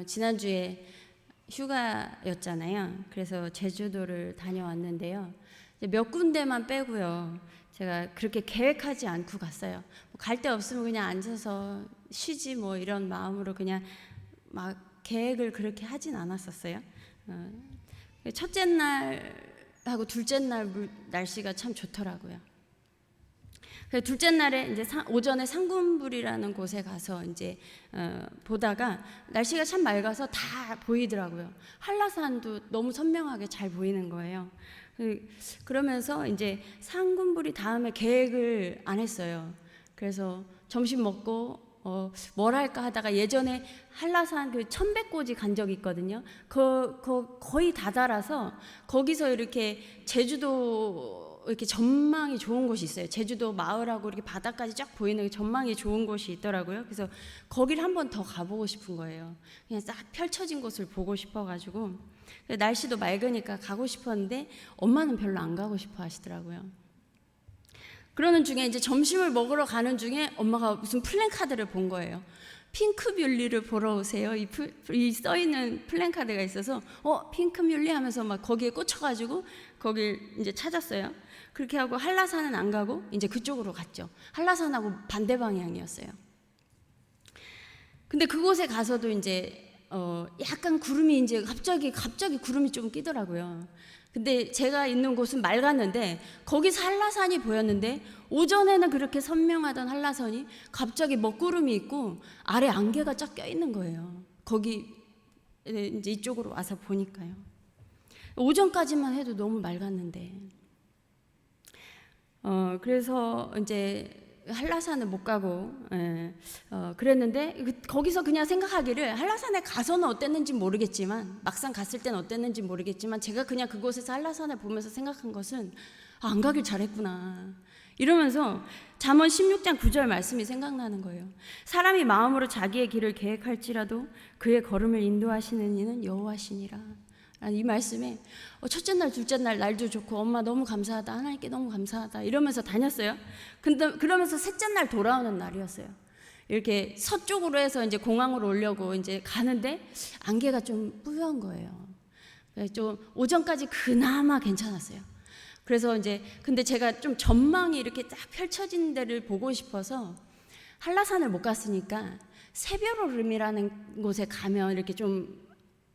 지난주에 휴가였잖아요. 그래서 제주도를 다녀왔는데요. 몇 군데만 빼고요. 제가 그렇게 계획하지 않고 갔어요. 갈 데 없으면 그냥 앉아서 쉬지 뭐 이런 마음으로 그냥 막 계획을 그렇게 하진 않았었어요. 첫째 날하고 둘째 날 날씨가 참 좋더라고요. 둘째 날에 이제 오전에 상군불이라는 곳에 가서 이제 보다가 날씨가 참 맑아서 다 보이더라고요. 한라산도 너무 선명하게 잘 보이는 거예요. 그러면서 이제 상군불이 다음에 계획을 안 했어요. 그래서 점심 먹고 뭘 할까 하다가 예전에 한라산 그 천백고지 간 적이 있거든요. 거의 다다라서 거기서 이렇게 제주도 이렇게 전망이 좋은 곳이 있어요. 제주도 마을하고 이렇게 바다까지 쫙 보이는 전망이 좋은 곳이 있더라고요. 그래서 거기를 한 번 더 가보고 싶은 거예요. 그냥 싹 펼쳐진 곳을 보고 싶어가지고 날씨도 맑으니까 가고 싶었는데 엄마는 별로 안 가고 싶어 하시더라고요. 그러는 중에 이제 점심을 먹으러 가는 중에 엄마가 무슨 플랜카드를 본 거예요. 핑크뮬리를 보러 오세요. 이 써있는 플랜카드가 있어서 핑크뮬리 하면서 막 거기에 꽂혀가지고 거길 이제 찾았어요. 그렇게 하고 한라산은 안 가고 이제 그쪽으로 갔죠. 한라산하고 반대 방향이었어요. 근데 그곳에 가서도 이제 약간 구름이 이제 갑자기 구름이 좀 끼더라고요. 근데 제가 있는 곳은 맑았는데 거기서 한라산이 보였는데 오전에는 그렇게 선명하던 한라산이 갑자기 먹구름이 있고 아래 안개가 쫙 껴있는 거예요. 거기 이제 이쪽으로 와서 보니까요. 오전까지만 해도 너무 맑았는데 그래서 이제 한라산을 못 가고 그랬는데 거기서 그냥 생각하기를 한라산에 가서는 어땠는지 모르겠지만 막상 갔을 땐 어땠는지 모르겠지만 제가 그냥 그곳에서 한라산을 보면서 생각한 것은 안 가길 잘했구나 이러면서 잠언 16장 9절 말씀이 생각나는 거예요. 사람이 마음으로 자기의 길을 계획할지라도 그의 걸음을 인도하시는 이는 여호와시니라. 이 말씀에 첫째 날 둘째 날 날도 좋고 엄마 너무 감사하다 하나님께 너무 감사하다 이러면서 다녔어요. 근데 그러면서 셋째 날 돌아오는 날이었어요. 이렇게 서쪽으로 해서 이제 공항으로 오려고 이제 가는데 안개가 좀 뿌연 거예요. 좀 오전까지 그나마 괜찮았어요. 그래서 이제 근데 제가 좀 전망이 이렇게 딱 펼쳐진 데를 보고 싶어서 한라산을 못 갔으니까 새별오름이라는 곳에 가면 이렇게 좀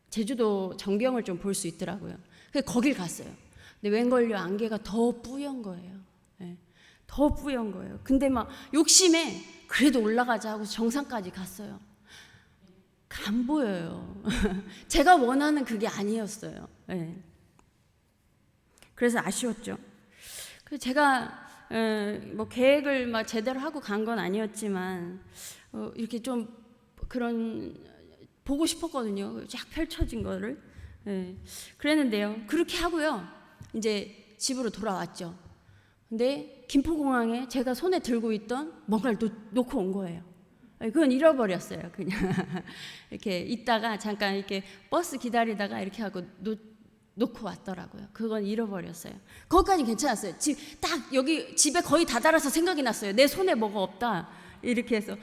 제주도 전경을 좀 볼 수 있더라고요. 그래서 거길 갔어요. 근데 웬걸요 안개가 더 뿌연 거예요. 네, 더 뿌연 거예요. 근데 막 욕심에 그래도 올라가자 하고 정상까지 갔어요. 안 보여요. 제가 원하는 그게 아니었어요. 네. 그래서 아쉬웠죠. 그래서 제가 뭐 계획을 막 제대로 하고 간 건 아니었지만 이렇게 좀 그런 보고 싶었거든요. 쫙 펼쳐진 거를. 그랬는데요. 그렇게 하고요. 이제 집으로 돌아왔죠. 근데 김포공항에 제가 손에 들고 있던 뭔가를 놓고 온 거예요. 그건 잃어버렸어요. 그냥 이렇게 있다가 잠깐 이렇게 버스 기다리다가 이렇게 하고 놓고 왔더라고요. 그건 잃어버렸어요. 거기까지 괜찮았어요. 딱 여기 집에 거의 다다라서 생각이 났어요. 내 손에 뭐가 없다. 이렇게 해서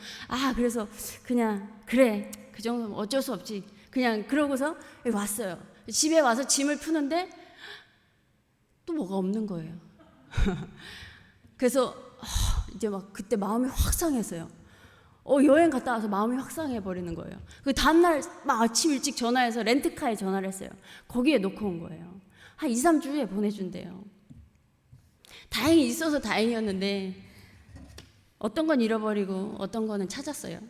그래서 그냥 그래 그 정도면 어쩔 수 없지 그냥 그러고서 왔어요. 집에 와서 짐을 푸는데 또 뭐가 없는 거예요. 그래서 이제 막 그때 마음이 확 상했어요. 여행 갔다 와서 마음이 확 상해버리는 거예요. 그 다음날 막 아침 일찍 전화해서 렌트카에 전화를 했어요. 거기에 놓고 온 거예요. 한 2, 3주 후에 보내준대요. 다행히 있어서 다행이었는데 어떤 건 잃어버리고 어떤 거는 찾았어요.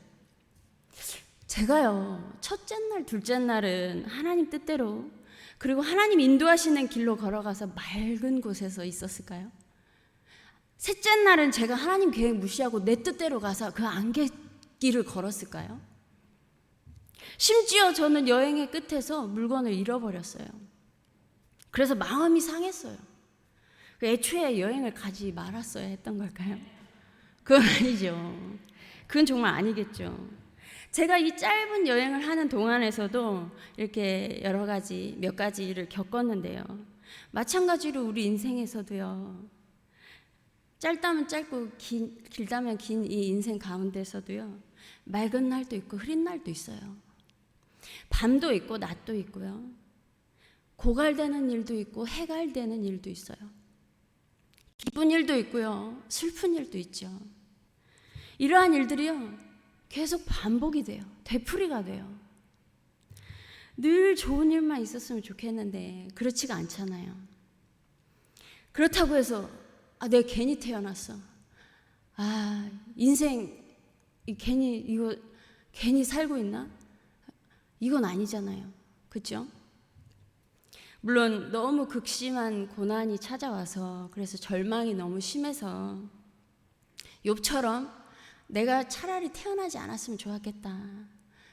제가요 첫째 날 둘째 날은 하나님 뜻대로 그리고 하나님 인도하시는 길로 걸어가서 맑은 곳에서 있었을까요? 셋째 날은 제가 하나님 계획 무시하고 내 뜻대로 가서 그 안갯길을 걸었을까요? 심지어 저는 여행의 끝에서 물건을 잃어버렸어요. 그래서 마음이 상했어요. 애초에 여행을 가지 말았어야 했던 걸까요? 그건 아니죠. 그건 정말 아니겠죠. 제가 이 짧은 여행을 하는 동안에서도 이렇게 여러 가지 몇 가지를 겪었는데요. 마찬가지로 우리 인생에서도요. 짧다면 짧고 길다면 긴 이 인생 가운데서도요. 맑은 날도 있고 흐린 날도 있어요. 밤도 있고 낮도 있고요. 고갈되는 일도 있고 해갈되는 일도 있어요. 기쁜 일도 있고요. 슬픈 일도 있죠. 이러한 일들이요. 계속 반복이 돼요. 되풀이가 돼요. 늘 좋은 일만 있었으면 좋겠는데 그렇지가 않잖아요. 그렇다고 해서 내가 괜히 태어났어. 인생 괜히 살고 있나? 이건 아니잖아요. 그렇죠? 물론 너무 극심한 고난이 찾아와서 그래서 절망이 너무 심해서 욥처럼 내가 차라리 태어나지 않았으면 좋았겠다.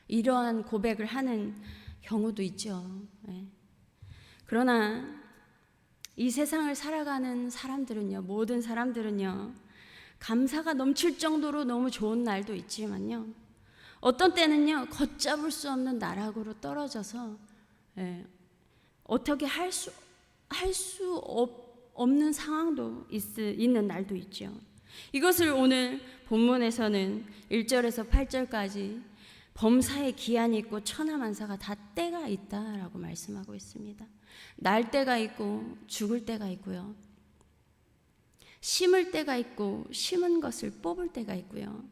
이러한 고백을 하는 경우도 있죠. 네. 그러나 이 세상을 살아가는 사람들은요, 모든 사람들은요, 감사가 넘칠 정도로 너무 좋은 날도 있지만요, 어떤 때는요, 걷잡을 수 없는 나락으로 떨어져서 어떻게 할 수 없는 상황도 있는 날도 있죠. 이것을 오늘 본문에서는 1절에서 8절까지 범사에 기한이 있고 천하만사가 다 때가 있다라고 말씀하고 있습니다. 날 때가 있고 죽을 때가 있고요. 심을 때가 있고 심은 것을 뽑을 때가 있고요.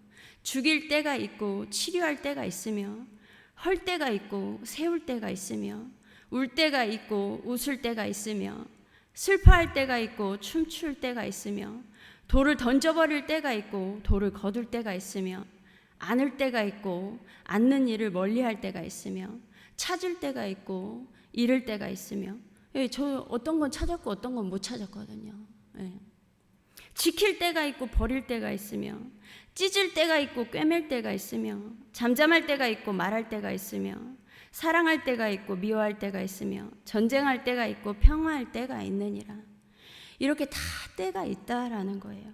죽일 때가 있고 치료할 때가 있으며 헐 때가 있고 세울 때가 있으며 울 때가 있고 웃을 때가 있으며 슬퍼할 때가 있고 춤출 때가 있으며 돌을 던져버릴 때가 있고 돌을 거둘 때가 있으며 안을 때가 있고 않는 일을 멀리할 때가 있으며 찾을 때가 있고 잃을 때가 있으며 저 어떤 건 찾았고 어떤 건 못 찾았거든요. 지킬 때가 있고 버릴 때가 있으며 찢을 때가 있고 꿰맬 때가 있으며 잠잠할 때가 있고 말할 때가 있으며 사랑할 때가 있고 미워할 때가 있으며 전쟁할 때가 있고 평화할 때가 있느니라. 이렇게 다 때가 있다라는 거예요.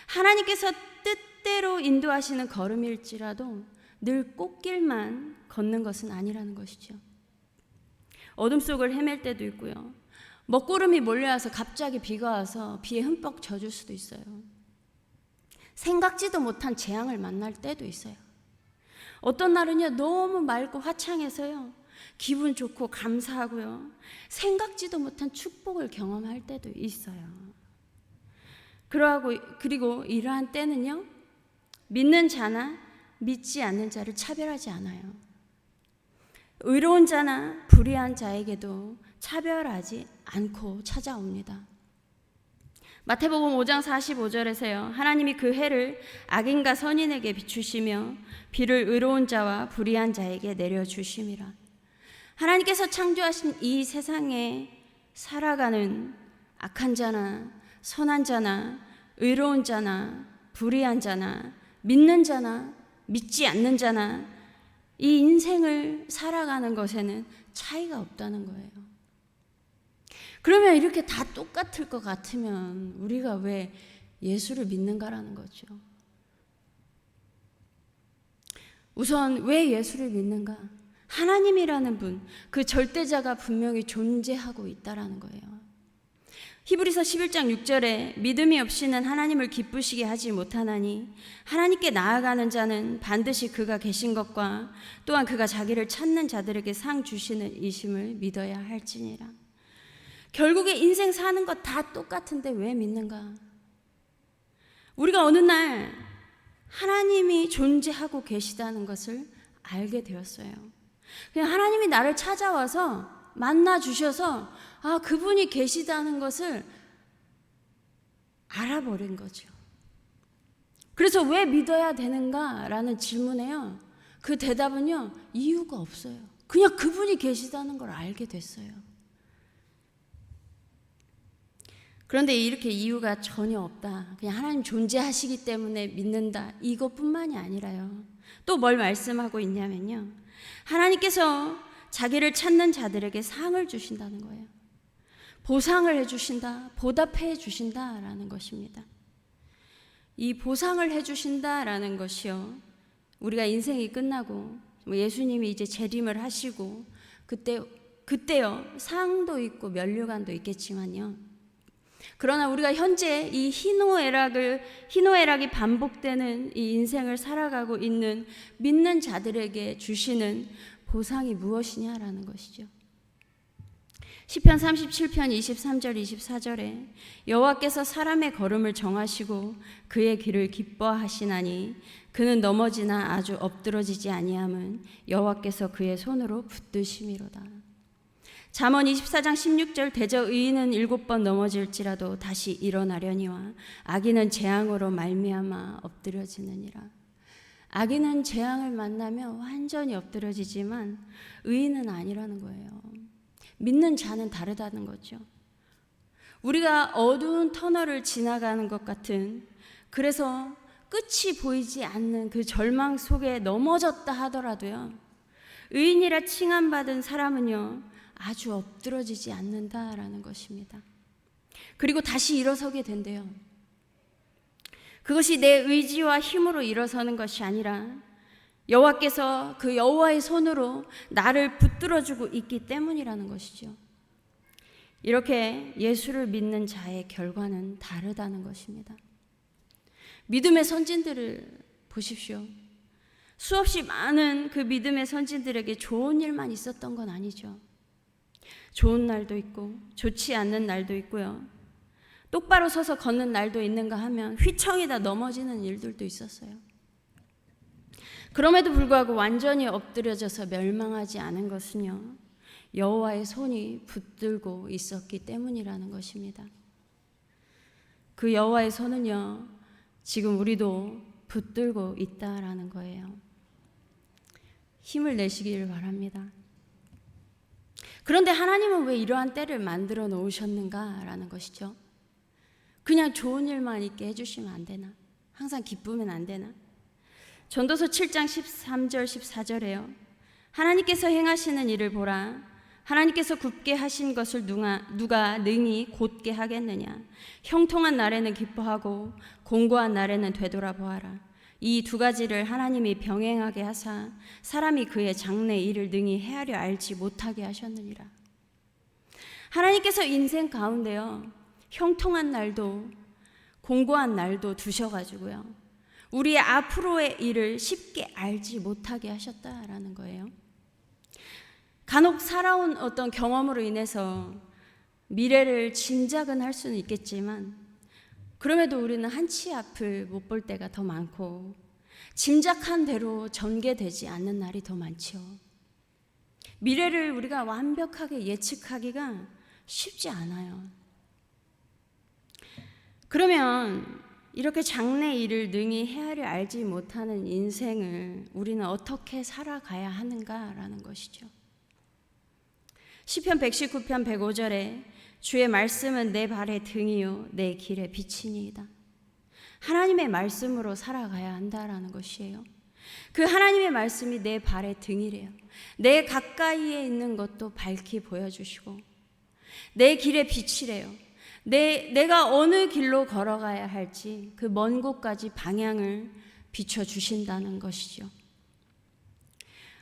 하나님께서 뜻대로 인도하시는 걸음일지라도 늘 꽃길만 걷는 것은 아니라는 것이죠. 어둠 속을 헤맬 때도 있고요. 먹구름이 몰려와서 갑자기 비가 와서 비에 흠뻑 젖을 수도 있어요. 생각지도 못한 재앙을 만날 때도 있어요. 어떤 날은요, 너무 맑고 화창해서요, 기분 좋고 감사하고요, 생각지도 못한 축복을 경험할 때도 있어요. 그리고 이러한 때는요, 믿는 자나 믿지 않는 자를 차별하지 않아요. 의로운 자나 불의한 자에게도 차별하지 않고 찾아옵니다. 마태복음 5장 45절에서요, 하나님이 그 해를 악인과 선인에게 비추시며 비를 의로운 자와 불의한 자에게 내려주심이라. 하나님께서 창조하신 이 세상에 살아가는 악한 자나 선한 자나 의로운 자나 불의한 자나 믿는 자나 믿지 않는 자나 이 인생을 살아가는 것에는 차이가 없다는 거예요. 그러면 이렇게 다 똑같을 것 같으면 우리가 왜 예수를 믿는가라는 거죠. 우선 왜 예수를 믿는가? 하나님이라는 분, 그 절대자가 분명히 존재하고 있다라는 거예요. 히브리서 11장 6절에 믿음이 없이는 하나님을 기쁘시게 하지 못하나니 하나님께 나아가는 자는 반드시 그가 계신 것과 또한 그가 자기를 찾는 자들에게 상 주시는 이심을 믿어야 할지니라. 결국에 인생 사는 것 다 똑같은데 왜 믿는가? 우리가 어느 날 하나님이 존재하고 계시다는 것을 알게 되었어요. 그냥 하나님이 나를 찾아와서 만나 주셔서 그분이 계시다는 것을 알아버린 거죠. 그래서 왜 믿어야 되는가라는 질문에요, 그 대답은요, 이유가 없어요. 그냥 그분이 계시다는 걸 알게 됐어요. 그런데 이렇게 이유가 전혀 없다, 그냥 하나님 존재하시기 때문에 믿는다, 이것뿐만이 아니라요, 또 뭘 말씀하고 있냐면요, 하나님께서 자기를 찾는 자들에게 상을 주신다는 거예요. 보상을 해주신다, 보답해 주신다라는 것입니다. 이 보상을 해주신다라는 것이요, 우리가 인생이 끝나고 예수님이 이제 재림을 하시고 그때요, 상도 있고 면류관도 있겠지만요, 그러나 우리가 현재 이 희노애락이 반복되는 이 인생을 살아가고 있는 믿는 자들에게 주시는 보상이 무엇이냐라는 것이죠. 시편 37편 23절 24절에 여호와께서 사람의 걸음을 정하시고 그의 길을 기뻐하시나니 그는 넘어지나 아주 엎드러지지 아니함은 여호와께서 그의 손으로 붙드심이로다. 잠언 24장 16절 대저 의인은 7번 넘어질지라도 다시 일어나려니와 악인은 재앙으로 말미암아 엎드려지느니라. 악인은 재앙을 만나면 완전히 엎드려지지만 의인은 아니라는 거예요. 믿는 자는 다르다는 거죠. 우리가 어두운 터널을 지나가는 것 같은, 그래서 끝이 보이지 않는 그 절망 속에 넘어졌다 하더라도요, 의인이라 칭함받은 사람은요 아주 엎드러지지 않는다라는 것입니다. 그리고 다시 일어서게 된대요. 그것이 내 의지와 힘으로 일어서는 것이 아니라 여호와께서 그 여호와의 손으로 나를 붙들어주고 있기 때문이라는 것이죠. 이렇게 예수를 믿는 자의 결과는 다르다는 것입니다. 믿음의 선진들을 보십시오. 수없이 많은 그 믿음의 선진들에게 좋은 일만 있었던 건 아니죠. 좋은 날도 있고 좋지 않는 날도 있고요. 똑바로 서서 걷는 날도 있는가 하면 휘청이다 넘어지는 일들도 있었어요. 그럼에도 불구하고 완전히 엎드려져서 멸망하지 않은 것은요, 여호와의 손이 붙들고 있었기 때문이라는 것입니다. 그 여호와의 손은요, 지금 우리도 붙들고 있다라는 거예요. 힘을 내시기를 바랍니다. 그런데 하나님은 왜 이러한 때를 만들어 놓으셨는가라는 것이죠. 그냥 좋은 일만 있게 해주시면 안 되나? 항상 기쁘면 안 되나? 전도서 7장 13절 14절에요. 하나님께서 행하시는 일을 보라. 하나님께서 굽게 하신 것을 누가 능히 곧게 하겠느냐. 형통한 날에는 기뻐하고 공고한 날에는 되돌아보아라. 이 두 가지를 하나님이 병행하게 하사 사람이 그의 장래 일을 능히 헤아려 알지 못하게 하셨느니라. 하나님께서 인생 가운데요, 형통한 날도 공고한 날도 두셔가지고요, 우리의 앞으로의 일을 쉽게 알지 못하게 하셨다라는 거예요. 간혹 살아온 어떤 경험으로 인해서 미래를 짐작은 할 수는 있겠지만, 그럼에도 우리는 한치 앞을 못 볼 때가 더 많고 짐작한 대로 전개되지 않는 날이 더 많죠. 미래를 우리가 완벽하게 예측하기가 쉽지 않아요. 그러면 이렇게 장래 일을 능히 헤아려 알지 못하는 인생을 우리는 어떻게 살아가야 하는가라는 것이죠. 시편 119편 105절에 주의 말씀은 내 발의 등이요 내 길의 빛이니이다. 하나님의 말씀으로 살아가야 한다라는 것이에요. 그 하나님의 말씀이 내 발의 등이래요. 내 가까이에 있는 것도 밝히 보여주시고 내 길의 빛이래요. 내가 어느 길로 걸어가야 할지 그 먼 곳까지 방향을 비춰주신다는 것이죠.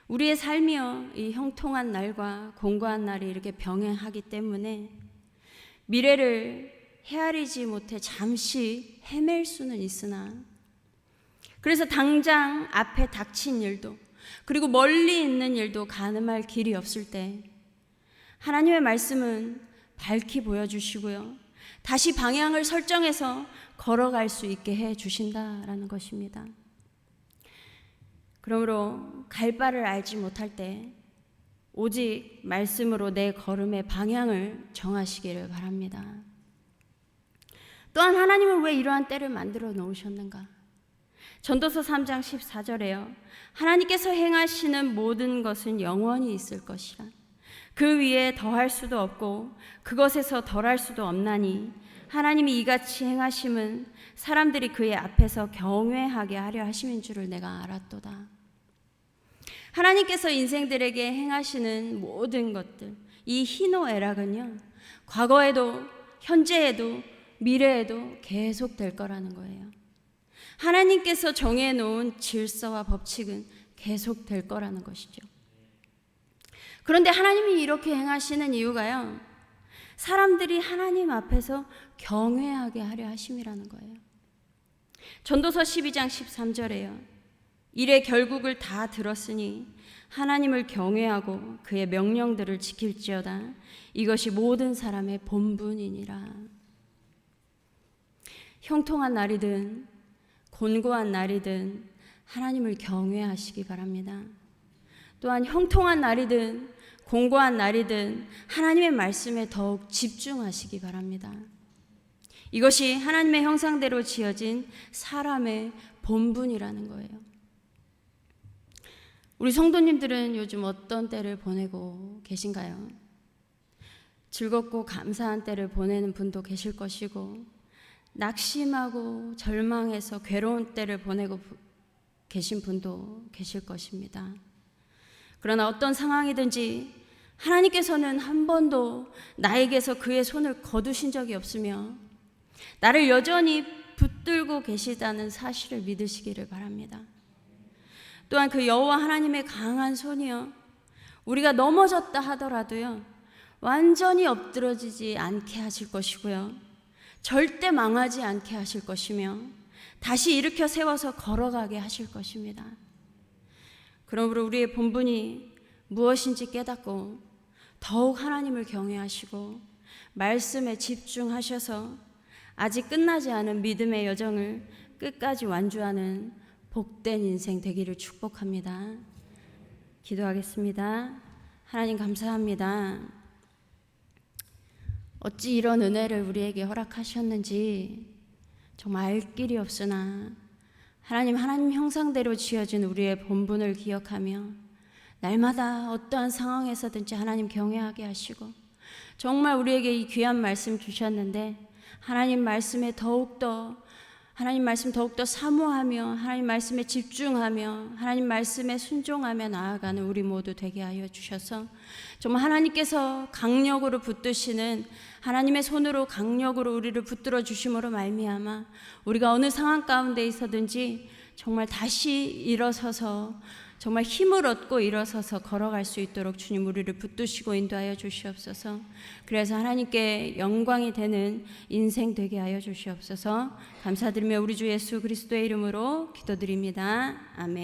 우리의 삶이요, 이 형통한 날과 공고한 날이 이렇게 병행하기 때문에 미래를 헤아리지 못해 잠시 헤맬 수는 있으나, 그래서 당장 앞에 닥친 일도 그리고 멀리 있는 일도 가늠할 길이 없을 때 하나님의 말씀은 밝히 보여주시고요, 다시 방향을 설정해서 걸어갈 수 있게 해주신다라는 것입니다. 그러므로 갈 바를 알지 못할 때 오직 말씀으로 내 걸음의 방향을 정하시기를 바랍니다. 또한 하나님은 왜 이러한 때를 만들어 놓으셨는가? 전도서 3장 14절에요. 하나님께서 행하시는 모든 것은 영원히 있을 것이라. 그 위에 더할 수도 없고 그것에서 덜할 수도 없나니 하나님이 이같이 행하심은 사람들이 그의 앞에서 경외하게 하려 하심인 줄을 내가 알았도다. 하나님께서 인생들에게 행하시는 모든 것들, 이 희노애락은요, 과거에도 현재에도 미래에도 계속 될 거라는 거예요. 하나님께서 정해놓은 질서와 법칙은 계속 될 거라는 것이죠. 그런데 하나님이 이렇게 행하시는 이유가요, 사람들이 하나님 앞에서 경외하게 하려 하심이라는 거예요. 전도서 12장 13절에요. 일의 결국을 다 들었으니 하나님을 경외하고 그의 명령들을 지킬지어다. 이것이 모든 사람의 본분이니라. 형통한 날이든 곤고한 날이든 하나님을 경외하시기 바랍니다. 또한 형통한 날이든 곤고한 날이든 하나님의 말씀에 더욱 집중하시기 바랍니다. 이것이 하나님의 형상대로 지어진 사람의 본분이라는 거예요. 우리 성도님들은 요즘 어떤 때를 보내고 계신가요? 즐겁고 감사한 때를 보내는 분도 계실 것이고, 낙심하고 절망해서 괴로운 때를 보내고 계신 분도 계실 것입니다. 그러나 어떤 상황이든지 하나님께서는 한 번도 나에게서 그의 손을 거두신 적이 없으며 나를 여전히 붙들고 계시다는 사실을 믿으시기를 바랍니다. 또한 그 여호와 하나님의 강한 손이요, 우리가 넘어졌다 하더라도요 완전히 엎드러지지 않게 하실 것이고요, 절대 망하지 않게 하실 것이며 다시 일으켜 세워서 걸어가게 하실 것입니다. 그러므로 우리의 본분이 무엇인지 깨닫고 더욱 하나님을 경외하시고 말씀에 집중하셔서 아직 끝나지 않은 믿음의 여정을 끝까지 완주하는 복된 인생 되기를 축복합니다. 기도하겠습니다. 하나님 감사합니다. 어찌 이런 은혜를 우리에게 허락하셨는지 정말 알 길이 없으나 하나님 형상대로 지어진 우리의 본분을 기억하며 날마다 어떠한 상황에서든지 하나님 경외하게 하시고, 정말 우리에게 이 귀한 말씀 주셨는데 하나님 말씀 더욱더 사모하며 하나님 말씀에 집중하며 하나님 말씀에 순종하며 나아가는 우리 모두 되게 하여 주셔서 정말 하나님께서 강력으로 붙드시는 하나님의 손으로 강력으로 우리를 붙들어 주심으로 말미암아 우리가 어느 상황 가운데 있어든지 정말 다시 일어서서 정말 힘을 얻고 일어서서 걸어갈 수 있도록 주님 우리를 붙드시고 인도하여 주시옵소서. 그래서 하나님께 영광이 되는 인생 되게 하여 주시옵소서. 감사드리며 우리 주 예수 그리스도의 이름으로 기도드립니다. 아멘.